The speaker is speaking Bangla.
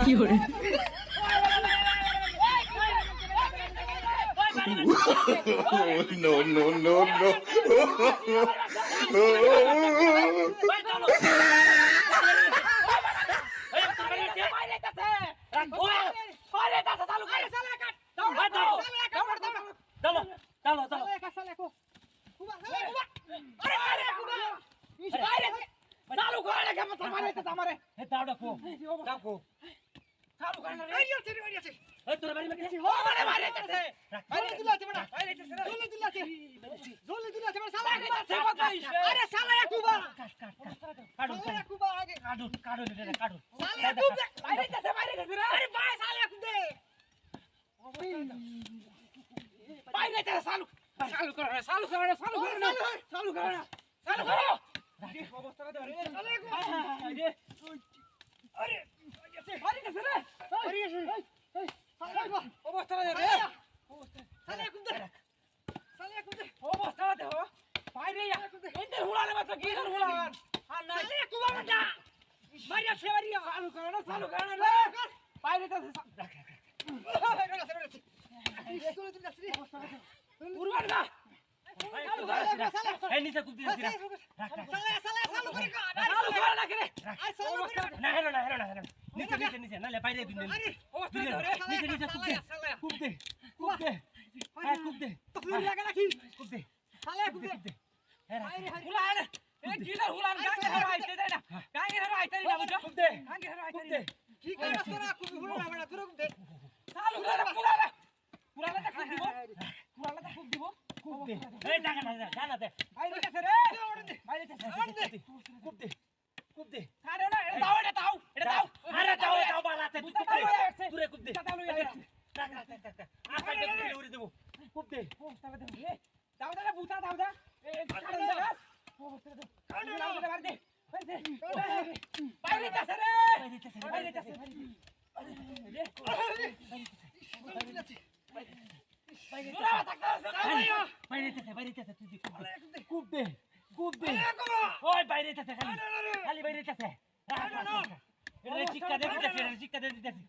কি করে no, no, no, no. তোর বাড়ি মারতেছি ও মানে মারতেছে বাইরে দিলাছে বড় বাইরে দিলাছে জলদি দিলাছে বড় শালা আছে কত আরে শালা কুবা কাট কুবা আগে কাটু রে কাটু শালা কুবা বাইরে দিলাছে রে আরে ভাই শালা কুদে বাইরে দিলাছে চালু করো অবস্থা দে আরে আরে আরে বাইরে দিলাছে রে অবস্থা রে অবস্থা দেখো বাইরে এন্টার হুলালে মাত্র গিজার হুলান আর না কুবা বেটা মারিয়া সেবারিয়া চালু করো না বাইরে তো উড়বার না এই নিচে কুপ দিছিস চালু করে না করে না হেলো নিচে না লে বাইরে দিন আরে অবস্থা নিচে কুপ দে হ্যাঁ কুপ দে তুই লাগা নাকি কুপ দে শালা কুপ দে হুলান এ গিজার হুলান গাঙ্গে হারা আইতে দেয় না গাঙ্গে হারা আইতে না বুঝছো কুপ দে গাঙ্গে হারা আইতে দে কি করছ তোরা কুপ হুলান আমরা তোরা কুপ দে চালু করে পুরালা কুপ দিব কুপ দে এই টাকা না জানাতে বাইরে কাছে রে বাইরে কাছে কুপ দে আরে না এটা দাও আরে দাও বালাতে তুই কুপ দে টাকা লই টাকা আপা দেখে উড়ে দেব কুপ দে টাকা দে দাও বুতা দাও এ কাটন দে গাছ দাও দে বাইরে কাছে রে বাইরে কাছে কুপ দে ওই বাইরে খালি বাইরে শিক্ষা দিয়ে দিতেছি